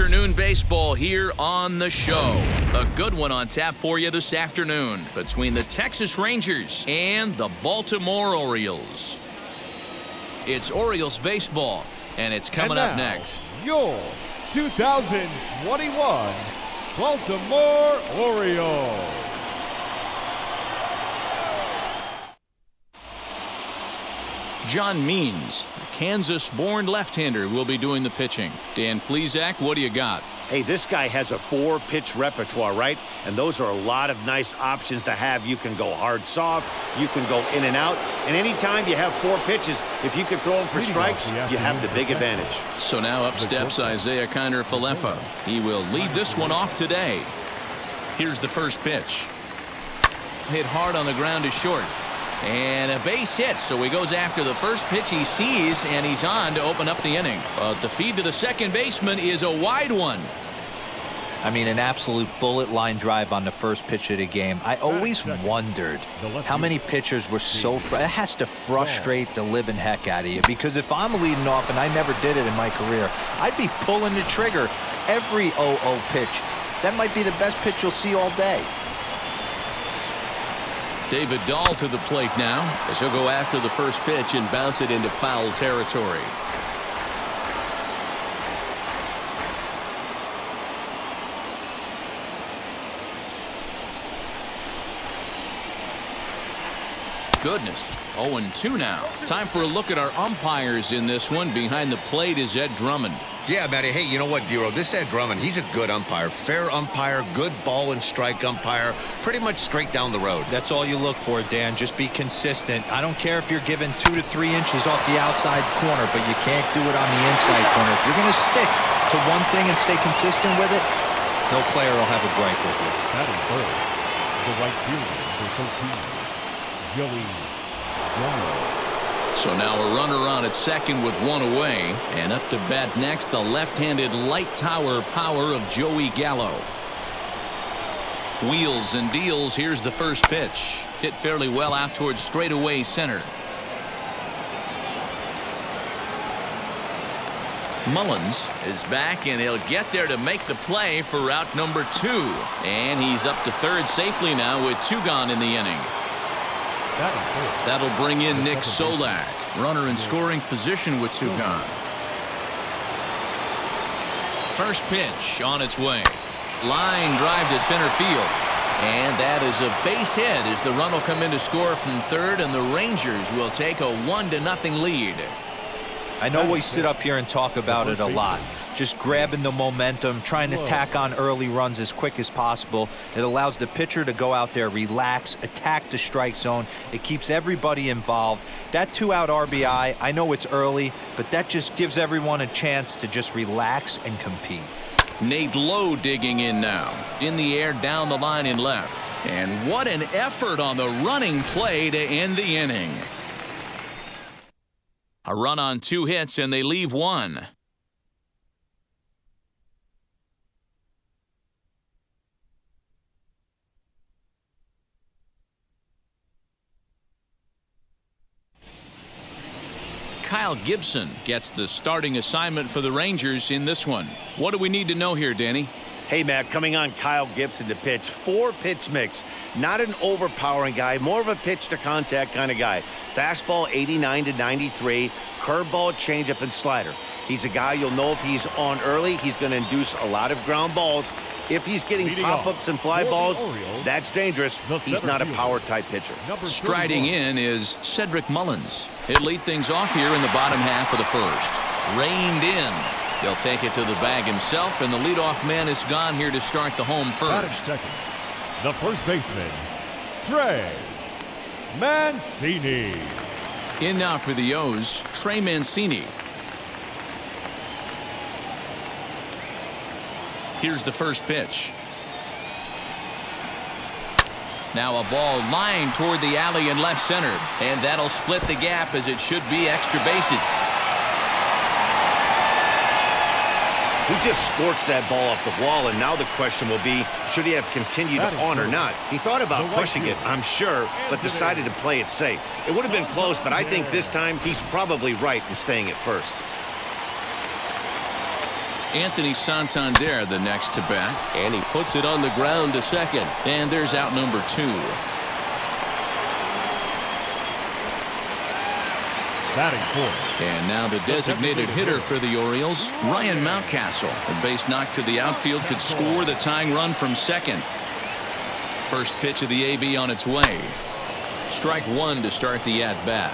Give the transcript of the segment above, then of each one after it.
afternoon baseball here on the show. A good one on tap for you this afternoon between the Texas Rangers and the Baltimore Orioles. It's Orioles baseball, and it's coming up next. Your 2021 Baltimore Orioles. John Means, a Kansas-born left-hander, will be doing the pitching. Dan Plesac, what do you got? Hey, this guy has a 4-pitch repertoire, right? And those are a lot of nice options to have. You can go hard, soft. You can go in and out. And anytime you have 4 pitches, if you can throw them for strikes, you have the big advantage. So now up steps Isaiah Kiner-Falefa. He will lead this one off today. Here's the first pitch. Hit hard on the ground to short. And a base hit, so he goes after the first pitch he sees, and he's on to open up the inning. But the feed to the second baseman is a wide one. I mean, an absolute bullet line drive on the first pitch of the game. I always wondered how many pitchers were so it has to frustrate the living heck out of you, because if I'm leading off, and I never did it in my career, I'd be pulling the trigger every 0-0 pitch. That might be the best pitch you'll see all day. David Dahl to the plate now, as he'll go after the first pitch and bounce it into foul territory. Goodness, 0-2 now. Time for a look at our umpires in this one. Behind the plate is Ed Drummond. Yeah, Matty. Hey, you know what, Dero? This Ed Drummond, he's a good umpire. Fair umpire, good ball and strike umpire. Pretty much straight down the road. That's all you look for, Dan. Just be consistent. I don't care if you're given 2 to 3 inches off the outside corner, but you can't do it on the inside corner. If you're going to stick to one thing and stay consistent with it, no player will have a gripe with you. That is third. The right fielder, number 13, Joey Gallo. So now a runner on at second with 1 away. And up to bat next, the left-handed light tower power of Joey Gallo. Wheels and deals. Here's the first pitch. Hit fairly well out towards straightaway center. Mullins is back, and he'll get there to make the play for route number 2. And he's up to third safely now with 2 gone in the inning. That'll bring in Nick Solak. Runner in scoring position with 2 gone. First pitch on its way. Line drive to center field. And that is a base hit as the run will come in to score from third, and the Rangers will take a 1-0 lead. I know we sit up here and talk about it a lot. Just grabbing the momentum, trying to tack on early runs as quick as possible. It allows the pitcher to go out there, relax, attack the strike zone. It keeps everybody involved. That 2-out RBI, I know it's early, but that just gives everyone a chance to just relax and compete. Nate Lowe digging in now. In the air, down the line and left. And what an effort on the running play to end the inning. A run on 2 hits, and they leave 1. Kyle Gibson gets the starting assignment for the Rangers in this one. What do we need to know here, Danny? Hey, Matt, coming on Kyle Gibson to pitch. 4-pitch mix. Not an overpowering guy, more of a pitch-to-contact kind of guy. Fastball 89 to 93, curveball, changeup, and slider. He's a guy you'll know if he's on early, he's going to induce a lot of ground balls. If he's getting pop-ups and fly balls, that's dangerous. He's not a power-type pitcher. Striding in is Cedric Mullins. He'll lead things off here in the bottom half of the first. Reined in. He'll take it to the bag himself, and the leadoff man is gone here to start the home first. Second, the first baseman, Trey Mancini. In now for the O's, Trey Mancini. Here's the first pitch. Now a ball lined toward the alley in left center, and that'll split the gap as it should be extra bases. He just sports that ball off the wall, and now the question will be, should he have continued on or not? He thought about pushing it, I'm sure, but decided to play it safe. It would have been close, but I think this time he's probably right in staying at first. Anthony Santander the next to bat. And he puts it on the ground to second. And there's out number 2. Batting fourth. And now the designated hitter for the Orioles, Ryan Mountcastle. A base knock to the outfield could score the tying run from second. First pitch of the AB on its way. Strike 1 to start the at-bat.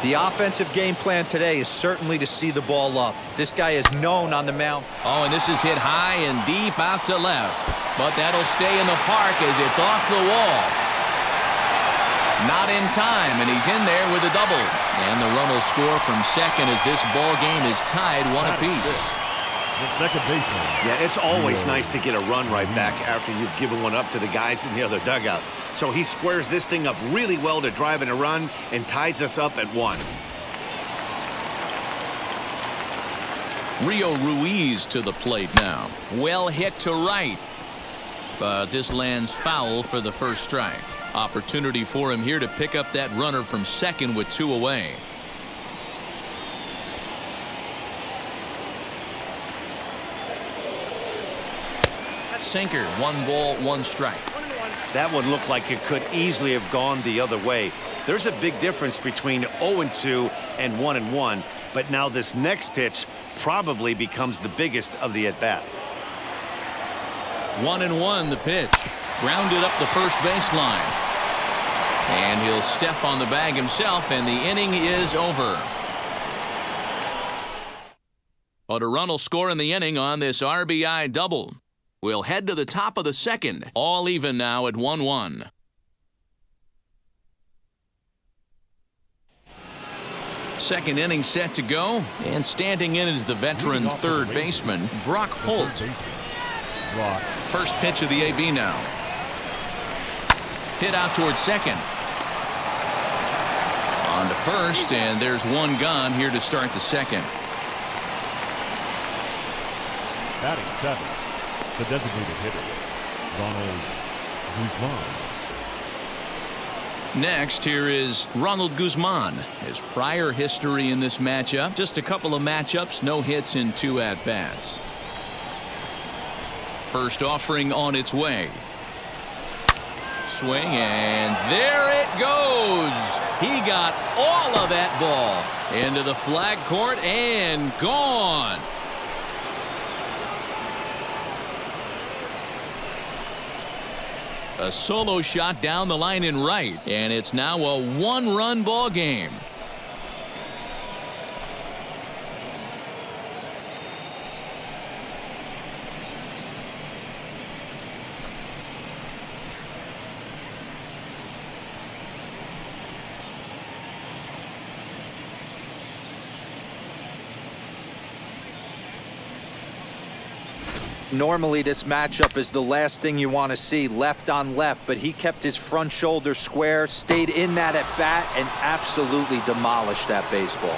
The offensive game plan today is certainly to see the ball up. This guy is known on the mound. Oh, and this is hit high and deep out to left. But that'll stay in the park as it's off the wall. Not in time, and he's in there with a double. And the run will score from second as this ball game is tied 1 apiece. The second baseman. Yeah, it's always nice to get a run right back after you've given one up to the guys in the other dugout. So he squares this thing up really well to drive in a run and ties us up at 1. Rio Ruiz to the plate now. Well hit to right. But this lands foul for the first strike. Opportunity for him here to pick up that runner from second with 2 away. Sinker, 1 ball, 1 strike. That one looked like it could easily have gone the other way. There's a big difference between 0-2 and 1-1, but now this next pitch probably becomes the biggest of the at-bat. 1-1 the pitch. Grounded up the first baseline. And he'll step on the bag himself, and the inning is over. But a run will score in the inning on this RBI double. We'll head to the top of the second. All even now at 1-1. Second inning set to go. And standing in is the veteran third baseman, Brock Holt. First pitch of the AB now. Hit out towards second. On to first, and there's 1 gone here to start the second. Batting 7. The designated hitter, Ronald Guzman. Next, here is Ronald Guzman. His prior history in this matchup, just a couple of matchups, no hits in 2 at-bats. First offering on its way. Swing, and there it goes. He got all of that ball into the flag court and gone. A solo shot down the line in right, and it's now a 1-run ball game. Normally this matchup is the last thing you want to see, left on left, but he kept his front shoulder square, stayed in that at bat, and absolutely demolished that baseball.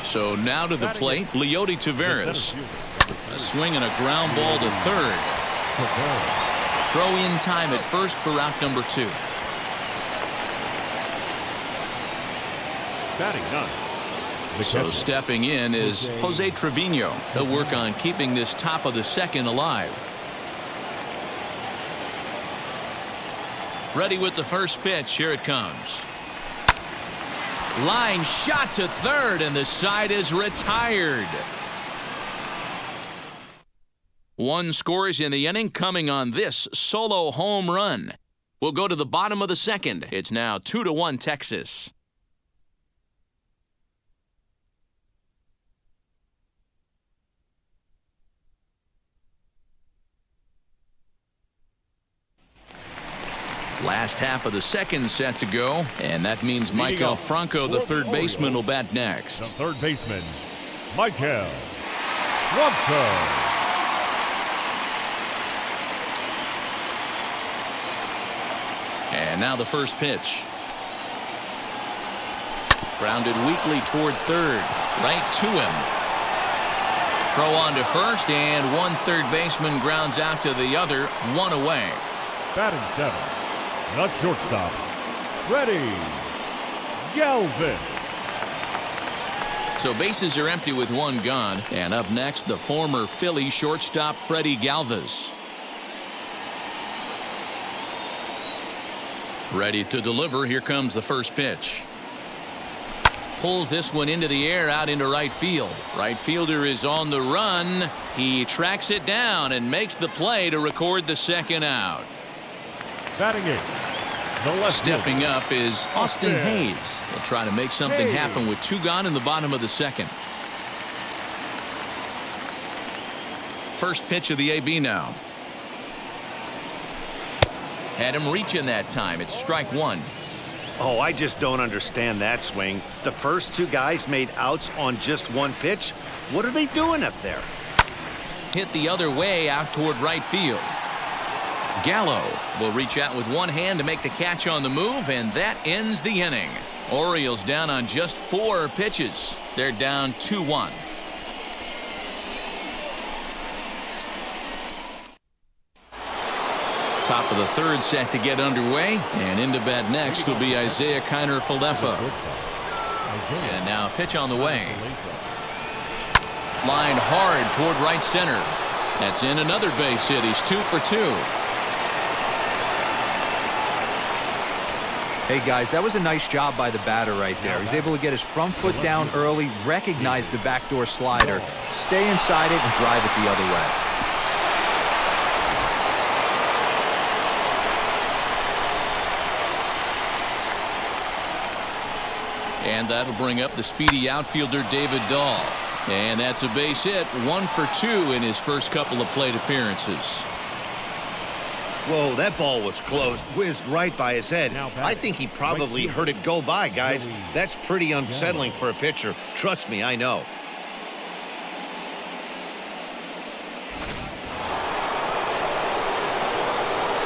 So now to the plate, Leody Taveras. A swing and a ground ball to third. Throw in time at first for out number 2. Batting 9. So stepping in is Jose Trevino. He'll work on keeping this top of the second alive. Ready with the first pitch. Here it comes. Line shot to third, and the side is retired. 1 scores in the inning coming on this solo home run. We'll go to the bottom of the second. It's now 2-1 Texas. Last half of the second set to go, and that means Michael Franco, the third baseman, will bat next. The third baseman, Michael Franco. And now the first pitch. Grounded weakly toward third, right to him. Throw on to first, and 1 third baseman grounds out to the other, 1 away. Batting 7. The shortstop, ready. Galvin. So bases are empty with one gone. And up next, the former Philly shortstop Freddie Galvis. Ready to deliver. Here comes the first pitch. Pulls this one into the air out into right field. Right fielder is on the run. He tracks it down and makes the play to record the second out. Batting it. The left Stepping fielder. up is Austin Hayes. He'll try to make something happen with two gone in the bottom of the second. First pitch of the AB now. Had him reaching that time. It's strike one. Oh, I just don't understand that swing. The first two guys made outs on just one pitch. What are they doing up there? Hit the other way out toward right field. Gallo will reach out with one hand to make the catch on the move, and that ends the inning. Orioles down on just 4 pitches. They're down 2-1. Top of the third set to get underway, and into bat next will be Isaiah Kiner-Falefa. And now pitch on the way. Line hard toward right center. That's in another base hit. He's 2 for 2. Hey guys, that was a nice job by the batter right there. He's able to get his front foot down early, recognize the backdoor slider, stay inside it, and drive it the other way. And that'll bring up the speedy outfielder David Dahl. And that's a base hit. 1 for 2 in his first couple of plate appearances. Whoa, that ball was close. Whizzed right by his head. I think he probably heard it go by, guys. That's pretty unsettling for a pitcher. Trust me, I know.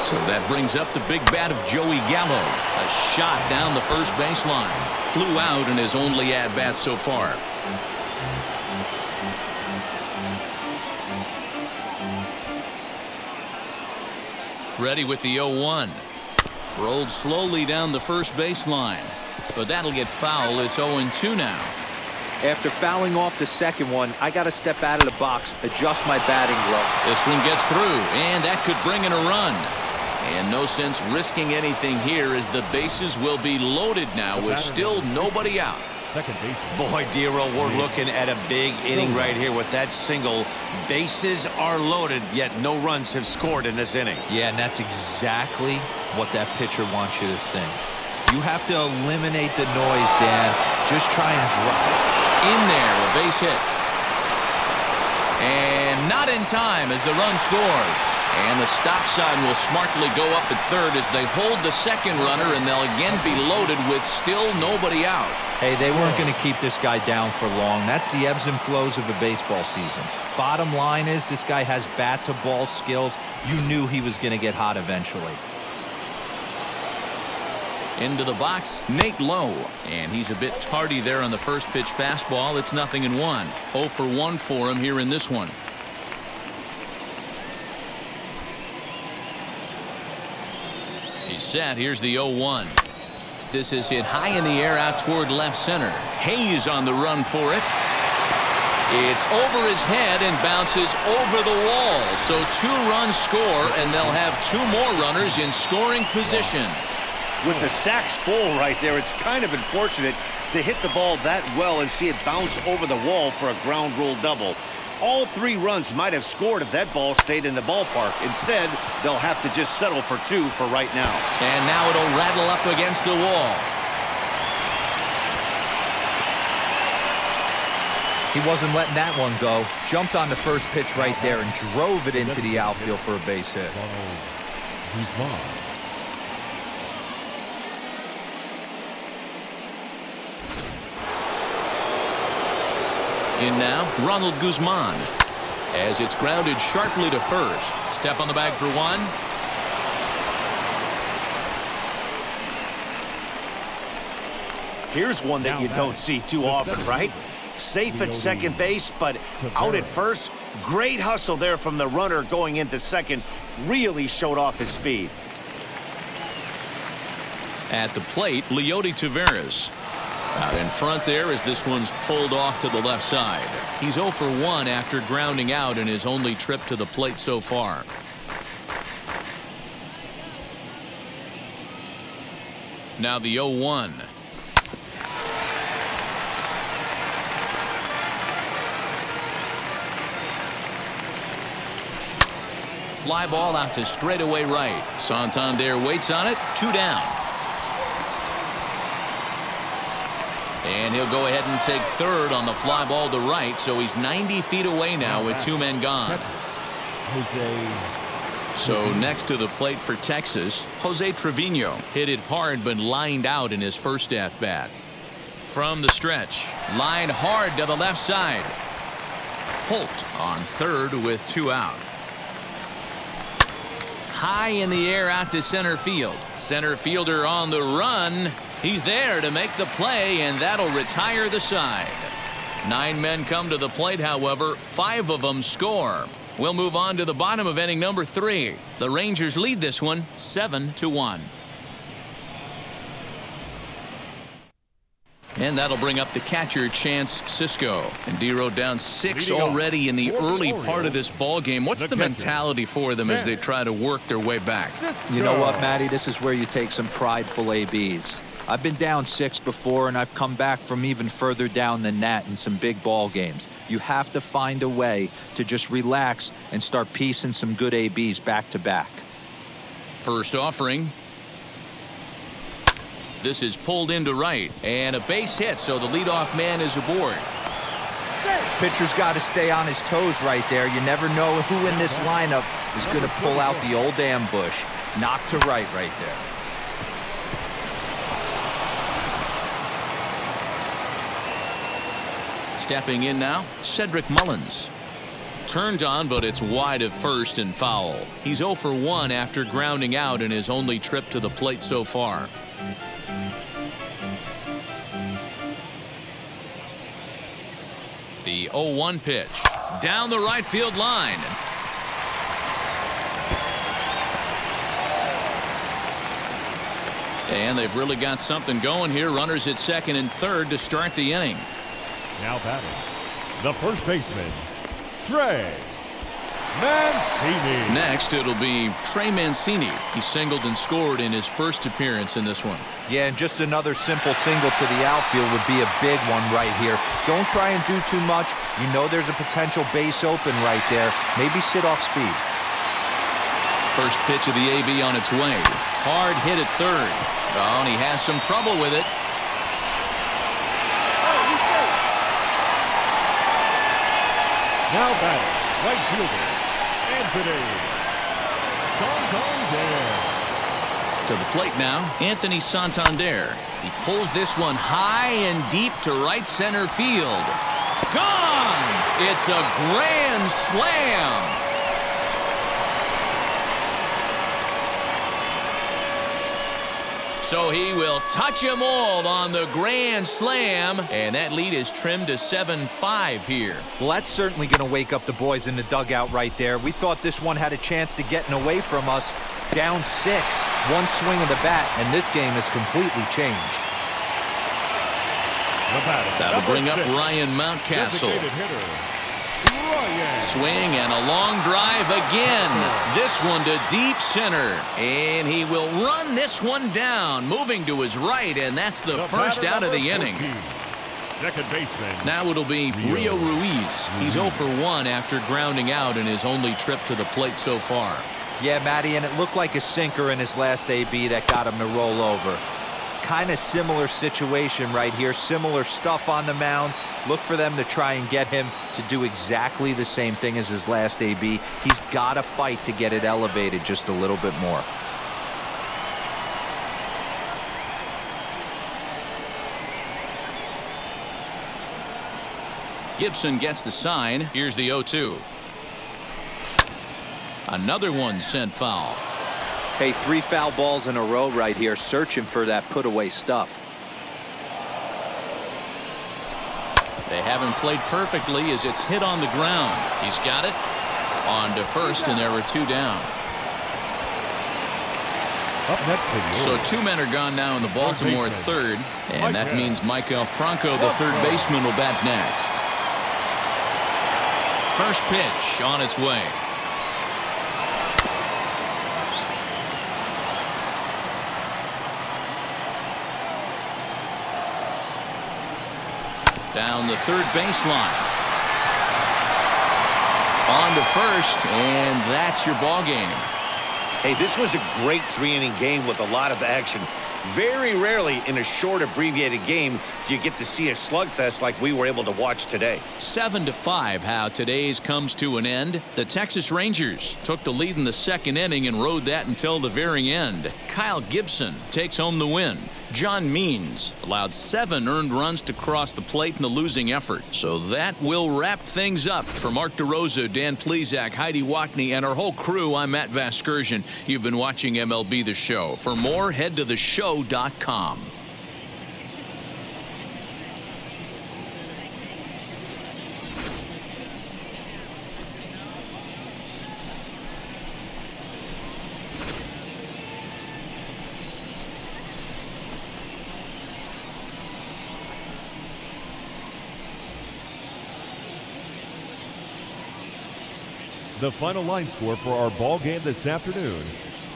So that brings up the big bat of Joey Gallo. A shot down the first baseline. Flew out in his only at-bat so far. Ready with the 0-1. Rolled slowly down the first baseline. But that'll get foul. It's 0-2 now. After fouling off the second one, I got to step out of the box, adjust my batting glove. This one gets through, and that could bring in a run. And no sense risking anything here as the bases will be loaded now with still nobody out. Second base. Boy, Dero, we're looking at a big inning right here with that single. Bases are loaded, yet no runs have scored in this inning. Yeah, and that's exactly what that pitcher wants you to think. You have to eliminate the noise, Dan. Just try and drive. In there, a base hit. And not in time as the run scores. And the stop sign will smartly go up at third as they hold the second runner, and they'll again be loaded with still nobody out. Hey, they weren't going to keep this guy down for long. That's the ebbs and flows of a baseball season. Bottom line is this guy has bat-to-ball skills. You knew he was going to get hot eventually. Into the box, Nate Lowe. And he's a bit tardy there on the first pitch fastball. It's 0-1. 0 for 1 for him here in this one. He's set. Here's the 0-1. This is hit high in the air out toward left center. Hayes on the run for it. It's over his head and bounces over the wall. So 2 runs score, and they'll have 2 more runners in scoring position. With the sacks full right there, it's kind of unfortunate to hit the ball that well and see it bounce over the wall for a ground rule double. All 3 runs might have scored if that ball stayed in the ballpark. Instead, they'll have to just settle for 2 for right now. And now it'll rattle up against the wall. He wasn't letting that one go. Jumped on the first pitch right there and drove it into the outfield for a base hit. Guzman. In now, Ronald Guzman. As it's grounded sharply to first. Step on the bag for 1. Here's one that you don't see too often, right? Safe at second base, but out at first. Great hustle there from the runner going into second. Really showed off his speed. At the plate, Leody Taveras. Out in front there as this one's pulled off to the left side. He's 0 for 1 after grounding out in his only trip to the plate so far. Now the 0-1. Fly ball out to straightaway right. Santander waits on it. 2 down. And he'll go ahead and take third on the fly ball to right, so he's 90 feet away now with 2 men gone. So next to the plate for Texas, Jose Trevino hit it hard but lined out in his first at-bat. From the stretch, lined hard to the left side. Holt on third with 2 out. High in the air out to center field. Center fielder on the run. He's there to make the play, and that'll retire the side. 9 men come to the plate, however. 5 of them score. We'll move on to the bottom of inning number 3. The Rangers lead this one 7-1. And that'll bring up the catcher, Chance Sisco. And D-Row down 6 already in the early part of this ball game. What's the mentality for them as they try to work their way back? You know what, Matty? This is where you take some prideful ABs. I've been down 6 before, and I've come back from even further down than that in some big ball games. You have to find a way to just relax and start piecing some good ABs back to back. First offering. This is pulled into right, and a base hit, so the leadoff man is aboard. Pitcher's got to stay on his toes right there. You never know who in this lineup is going to pull out the old ambush. Knock to right there. Stepping in now, Cedric Mullins. Turned on, but it's wide of first and foul. He's 0 for 1 after grounding out in his only trip to the plate so far. The 0-1 pitch. Down the right field line. And they've really got something going here. Runners at second and third to start the inning. Now batting, the first baseman, Trey Mancini. Next, it'll be Trey Mancini. He singled and scored in his first appearance in this one. Yeah, and just another simple single to the outfield would be a big one right here. Don't try and do too much. You know there's a potential base open right there. Maybe sit off speed. First pitch of the AB on its way. Hard hit at third. Oh, and he has some trouble with it. Now batting, right fielder, Anthony Santander. To the plate now, Anthony Santander. He pulls this one high and deep to right center field. Gone! It's a grand slam. So he will touch them all on the grand slam, and that lead is trimmed to 7-5 here. Well, that's certainly going to wake up the boys in the dugout right there. We thought this one had a chance to getting away from us. Down 6, one swing of the bat, and this game has completely changed. That'll bring up Ryan Mountcastle. Swing and a long drive again. This one to deep center. And he will run this one down, moving to his right, and that's the first out of the inning. Second baseman. Now it'll be Rio Ruiz. He's 0 for 1 after grounding out in his only trip to the plate so far. Yeah, Matty, and it looked like a sinker in his last AB that got him to roll over. Kind of similar situation right here. Similar stuff on the mound. Look for them to try and get him to do exactly the same thing as his last AB. He's got to fight to get it elevated just a little bit more. Gibson gets the sign. Here's the 0-2. Another one sent foul. Hey, 3 foul balls in a row right here, searching for that put-away stuff. They haven't played perfectly as it's hit on the ground. He's got it on to first, and there were 2 down. Up next for the So Orioles, 2 men are gone now in the Baltimore third, and that means Michael Franco, the third baseman, will bat next. First pitch on its way. Down the third baseline. On to first, and that's your ball game. Hey, this was a great 3-inning game with a lot of action. Very rarely in a short, abbreviated game do you get to see a slugfest like we were able to watch today. 7-5 how today's comes to an end. The Texas Rangers took the lead in the second inning and rode that until the very end. Kyle Gibson takes home the win. John Means allowed 7 earned runs to cross the plate in the losing effort. So that will wrap things up. For Mark DeRosa, Dan Plesac, Heidi Watney, and our whole crew, I'm Matt Vasgersian. You've been watching MLB The Show. For more, head to theshow.com. the final line score for our ball game this afternoon